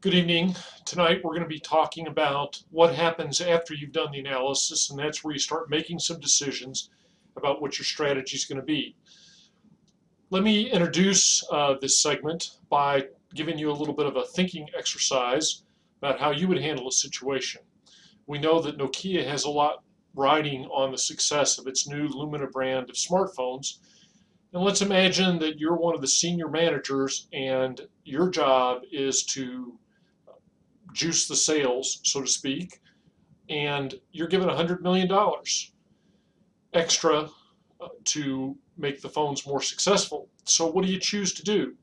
Good evening. Tonight we're going to be talking about what happens after you've done the analysis, and that's where you start making some decisions about what your strategy is going to be. Let me introduce this segment by giving you a little bit of a thinking exercise about how you would handle a situation. We know that Nokia has a lot riding on the success of its new Lumina brand of smartphones. And let's imagine that you're one of the senior managers and your job is to juice the sales, so to speak, and you're given $100 million extra to make the phones more successful. So what do you choose to do?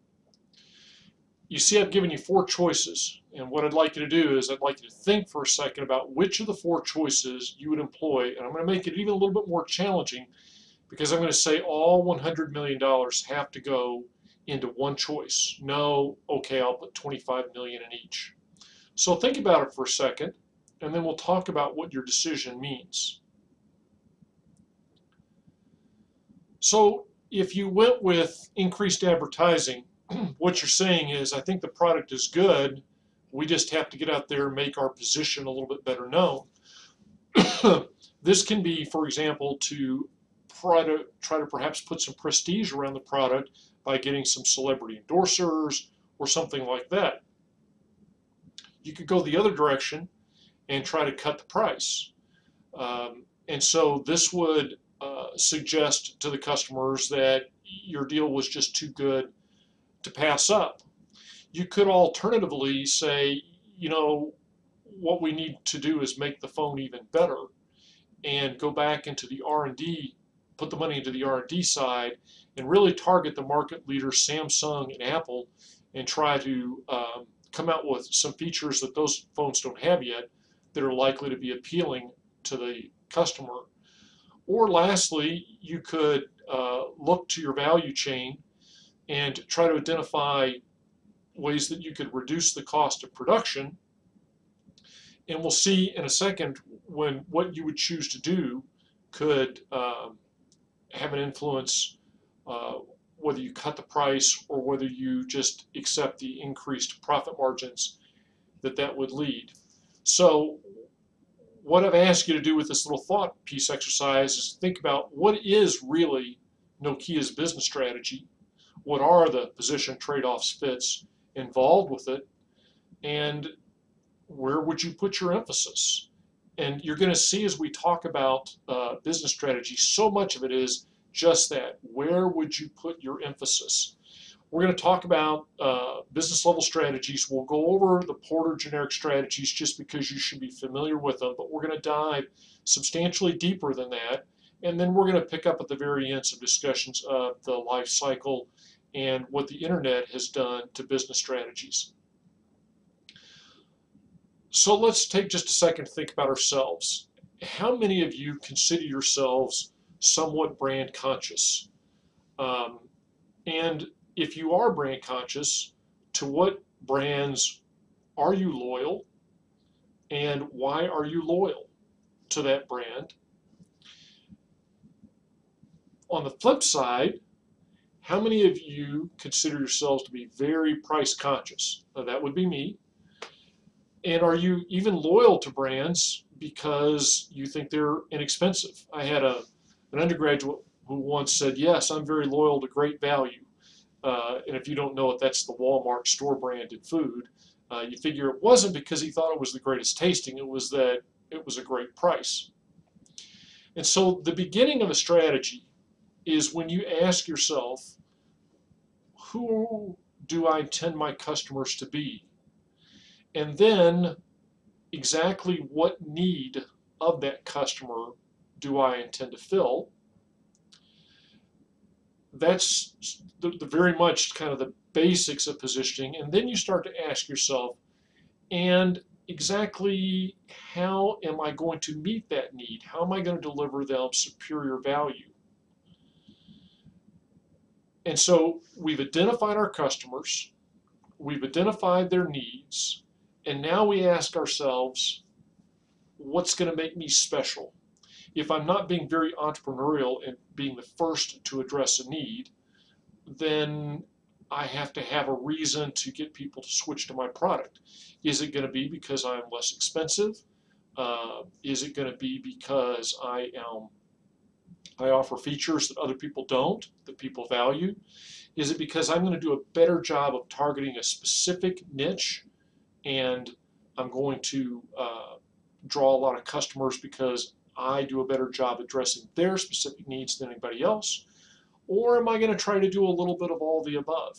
You see, I've given you four choices, and what I'd like you to do is I'd like you to think for a second about which of the four choices you would employ, and I'm going to make it even a little bit more challenging because I'm going to say all $100 million have to go into one choice. No, okay, I'll put $25 million in each. So think about it for a second, and then we'll talk about what your decision means. So if you went with increased advertising, what you're saying is, I think the product is good, we just have to get out there and make our position a little bit better known. This can be, for example, to try to perhaps put some prestige around the product by getting some celebrity endorsers or something like that. You could go the other direction and try to cut the price. And so this would suggest to the customers that your deal was just too good to pass up. You could alternatively say, you know, what we need to do is make the phone even better and go back into the R&D, put the money into the R&D side and really target the market leaders, Samsung and Apple, and try to come out with some features that those phones don't have yet that are likely to be appealing to the customer. Or lastly, you could look to your value chain and try to identify ways that you could reduce the cost of production. And we'll see in a second when what you would choose to do could have an influence whether you cut the price or whether you just accept the increased profit margins that would lead. So what I've asked you to do with this little thought piece exercise is think about what is really Nokia's business strategy, what are the position trade-offs fits involved with it, and where would you put your emphasis? And you're going to see as we talk about business strategy, so much of it is just that. Where would you put your emphasis? We're going to talk about business level strategies. We'll go over the Porter generic strategies just because you should be familiar with them, but we're going to dive substantially deeper than that. And then we're going to pick up at the very end some discussions of the life cycle and what the internet has done to business strategies. So let's take just a second to think about ourselves. How many of you consider yourselves somewhat brand conscious? And if you are brand conscious, to what brands are you loyal, and why are you loyal to that brand? On the flip side, how many of you consider yourselves to be very price conscious? Now, that would be me. And are you even loyal to brands because you think they're inexpensive? I had an undergraduate who once said, yes, I'm very loyal to Great Value. And if you don't know it, that's the Walmart store branded food. You figure it wasn't because he thought it was the greatest tasting, it was that it was a great price. And so the beginning of a strategy is when you ask yourself, who do I intend my customers to be? And then exactly what need of that customer do I intend to fill? That's the very much kind of the basics of positioning. And then you start to ask yourself, and exactly how am I going to meet that need? How am I going to deliver them superior value? And so we've identified our customers, we've identified their needs, and now we ask ourselves, what's going to make me special? If I'm not being very entrepreneurial and being the first to address a need, then I have to have a reason to get people to switch to my product. Is it going to be because I'm less expensive? Is it going to be because I offer features that other people don't, that people value? Is it because I'm going to do a better job of targeting a specific niche, and I'm going to draw a lot of customers because I do a better job addressing their specific needs than anybody else? Or am I going to try to do a little bit of all the above?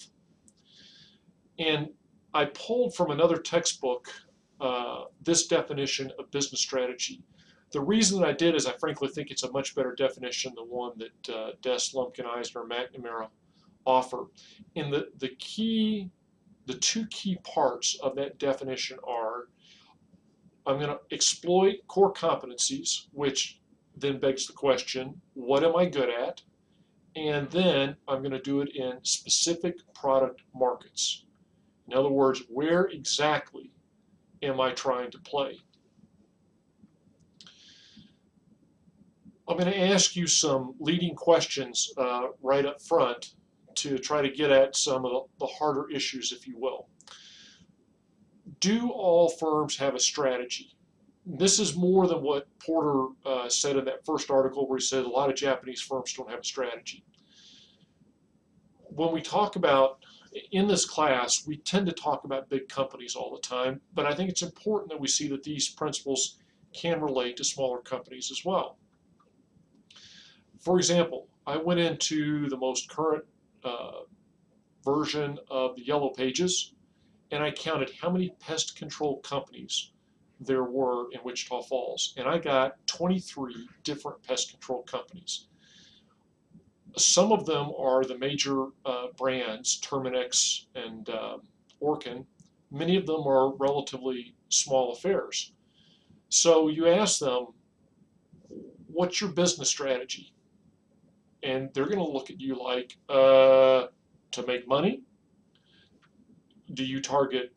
And I pulled from another textbook this definition of business strategy. The reason that I did is I frankly think it's a much better definition than one that Des, Lumpkin, Eisner, McNamara offer. And the two key parts of that definition are: I'm going to exploit core competencies, which then begs the question, what am I good at? And then I'm going to do it in specific product markets. In other words, where exactly am I trying to play? I'm going to ask you some leading questions right up front to try to get at some of the harder issues, if you will. Do all firms have a strategy? This is more than what Porter said in that first article, where he said a lot of Japanese firms don't have a strategy. When we talk about, in this class, we tend to talk about big companies all the time, but I think it's important that we see that these principles can relate to smaller companies as well. For example, I went into the most current version of the Yellow Pages, and I counted how many pest control companies there were in Wichita Falls, and I got 23 different pest control companies. Some of them are the major brands, Terminix and Orkin. Many of them are relatively small affairs. So you ask them, what's your business strategy? And they're going to look at you like, to make money? Do you target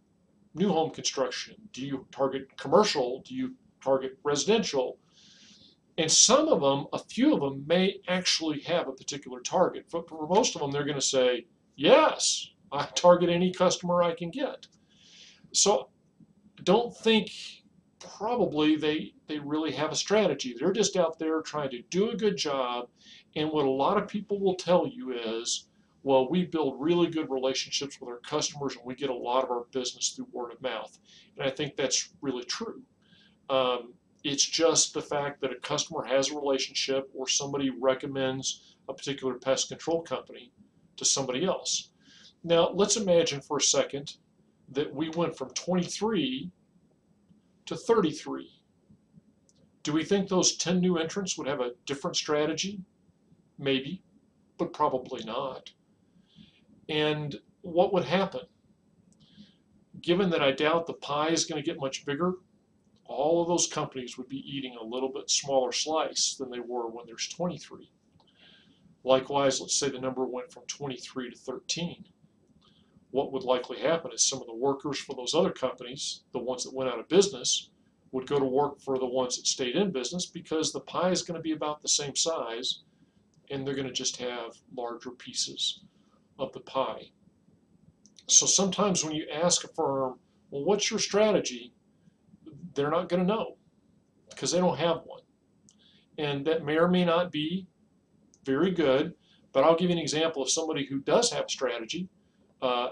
new home construction? Do you target commercial? Do you target residential? And some of them, a few of them, may actually have a particular target. But for most of them, they're going to say, yes, I target any customer I can get. So don't think probably they really have a strategy. They're just out there trying to do a good job. And what a lot of people will tell you is, well, we build really good relationships with our customers, and we get a lot of our business through word of mouth. And I think that's really true. It's just the fact that a customer has a relationship, or somebody recommends a particular pest control company to somebody else. Now, let's imagine for a second that we went from 23 to 33. Do we think those 10 new entrants would have a different strategy? Maybe, but probably not. And what would happen? Given that I doubt the pie is going to get much bigger, all of those companies would be eating a little bit smaller slice than they were when there's 23. Likewise, let's say the number went from 23 to 13. What would likely happen is some of the workers for those other companies, the ones that went out of business, would go to work for the ones that stayed in business, because the pie is going to be about the same size, and they're going to just have larger pieces of the pie. So sometimes when you ask a firm, well, what's your strategy? They're not going to know, because they don't have one. And that may or may not be very good, but I'll give you an example of somebody who does have a strategy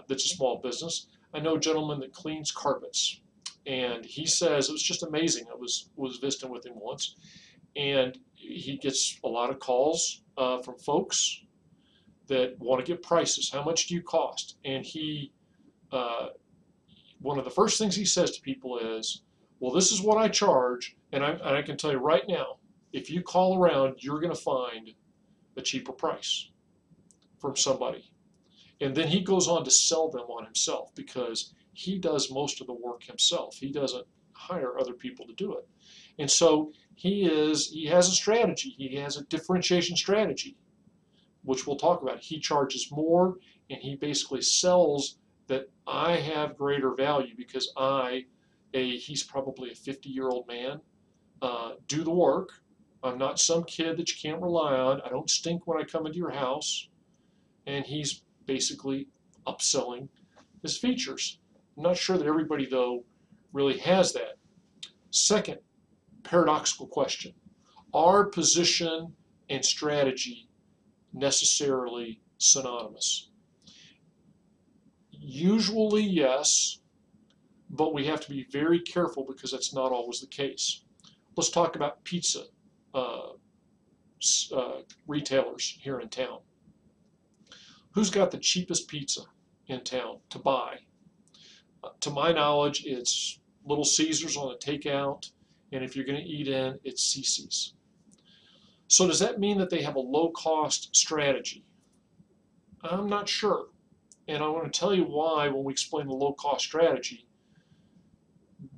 that's a small business. I know a gentleman that cleans carpets, and he says, it was just amazing. I was visiting with him once, and he gets a lot of calls from folks that want to get prices. How much do you cost? And he, one of the first things he says to people is, well, this is what I charge, and I can tell you right now, if you call around, you're going to find a cheaper price from somebody. And then he goes on to sell them on himself, because he does most of the work himself. He doesn't hire other people to do it. And so he has a strategy. He has a differentiation strategy, which we'll talk about. He charges more, and he basically sells that I have greater value because he's probably a 50-year-old man, do the work. I'm not some kid that you can't rely on. I don't stink when I come into your house. And he's basically upselling is features. I'm not sure that everybody, though, really has that. Second, paradoxical question. Are position and strategy necessarily synonymous? Usually, yes, but we have to be very careful because that's not always the case. Let's talk about pizza retailers here in town. Who's got the cheapest pizza in town to buy? To my knowledge, it's Little Caesars on the takeout, and if you're going to eat in, it's Cece's. So does that mean that they have a low-cost strategy? I'm not sure, and I want to tell you why when we explain the low-cost strategy.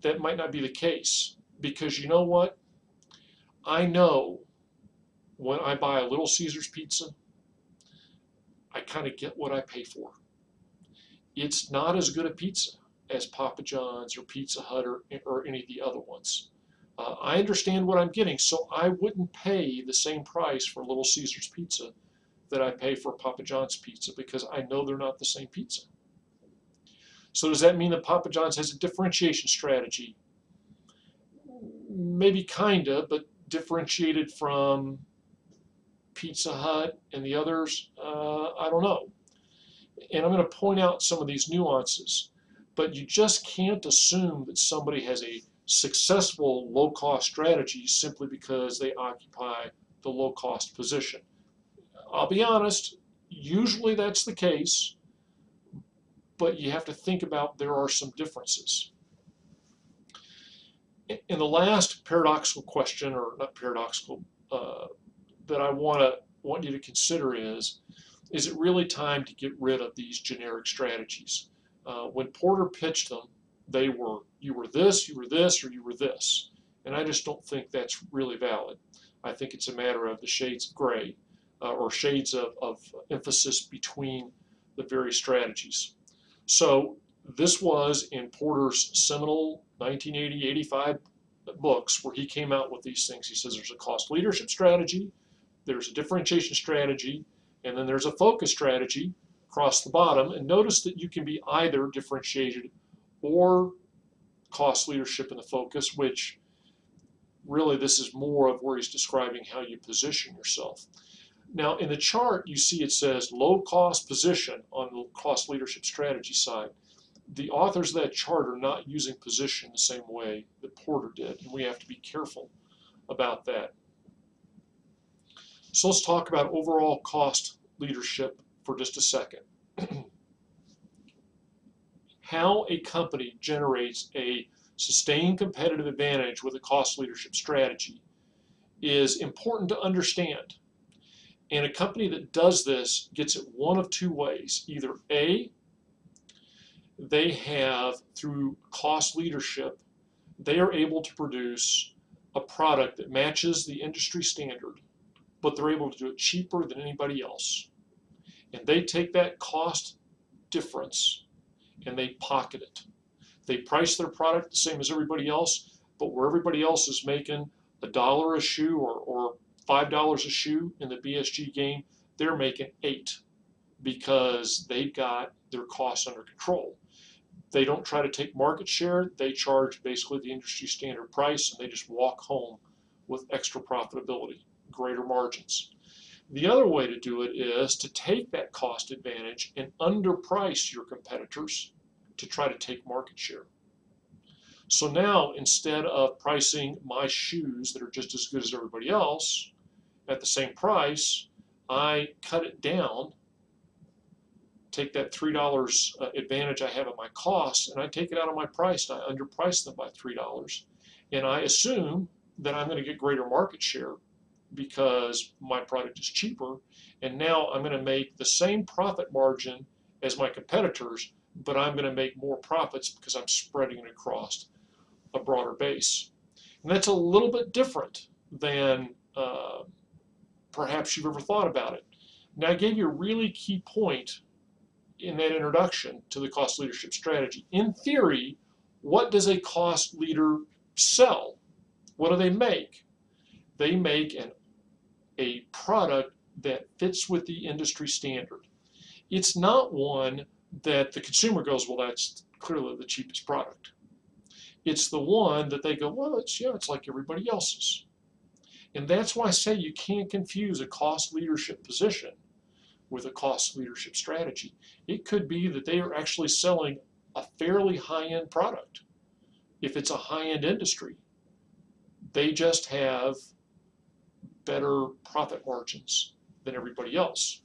That might not be the case, because you know what? I know when I buy a Little Caesars pizza, I kind of get what I pay for. It's not as good a pizza as Papa John's or Pizza Hut or any of the other ones. I understand what I'm getting, so I wouldn't pay the same price for Little Caesars pizza that I pay for Papa John's pizza because I know they're not the same pizza. So does that mean that Papa John's has a differentiation strategy? Maybe kinda, but differentiated from Pizza Hut and the others, I don't know. And I'm going to point out some of these nuances, but you just can't assume that somebody has a successful low-cost strategy simply because they occupy the low-cost position. I'll be honest, usually that's the case, but you have to think about there are some differences. And the last paradoxical question, or not paradoxical, that I want you to consider is it really time to get rid of these generic strategies? When Porter pitched them, they were, you were this, or you were this. And I just don't think that's really valid. I think it's a matter of the shades of gray, or shades of emphasis between the various strategies. So this was in Porter's seminal 1980-85 books where he came out with these things. He says there's a cost leadership strategy, there's a differentiation strategy, and then there's a focus strategy across the bottom. And notice that you can be either differentiated or cost leadership in the focus, which really this is more of where he's describing how you position yourself. Now in the chart you see it says low cost position on the cost leadership strategy side. The authors of that chart are not using position the same way that Porter did, and we have to be careful about that. So let's talk about overall cost leadership for just a second. How a company generates a sustained competitive advantage with a cost leadership strategy is important to understand. And a company that does this gets it one of two ways. Either A, they have, through cost leadership, they are able to produce a product that matches the industry standard, but they're able to do it cheaper than anybody else. And they take that cost difference and they pocket it. They price their product the same as everybody else, but where everybody else is making $1 a shoe or $5 a shoe in the BSG game, they're making $8 because they've got their costs under control. They don't try to take market share. They charge basically the industry standard price, and they just walk home with extra profitability, greater margins. The other way to do it is to take that cost advantage and underprice your competitors to try to take market share. So now, instead of pricing my shoes that are just as good as everybody else at the same price, I cut it down, take that $3 advantage I have of my costs, and I take it out of my price, and I underprice them by $3. And I assume that I'm going to get greater market share because my product is cheaper, and now I'm going to make the same profit margin as my competitors, but I'm going to make more profits because I'm spreading it across a broader base. And that's a little bit different than perhaps you've ever thought about it. Now, I gave you a really key point in that introduction to the cost leadership strategy. In theory, what does a cost leader sell? What do they make? They make a product that fits with the industry standard. It's not one that the consumer goes, well, that's clearly the cheapest product. It's the one that they go, well, it's like everybody else's. And that's why I say you can't confuse a cost leadership position with a cost leadership strategy. It could be that they are actually selling a fairly high-end product. If it's a high-end industry, they just have better profit margins than everybody else.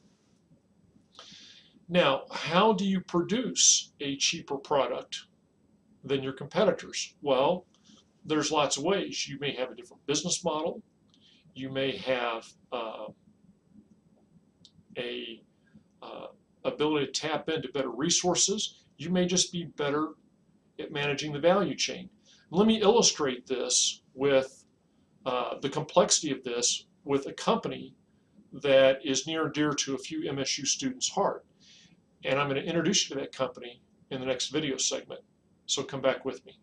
Now, how do you produce a cheaper product than your competitors? Well, there's lots of ways. You may have a different business model. You may have a ability to tap into better resources. You may just be better at managing the value chain. Let me illustrate this with the complexity of this with a company that is near and dear to a few MSU students' heart. And I'm going to introduce you to that company in the next video segment. So come back with me.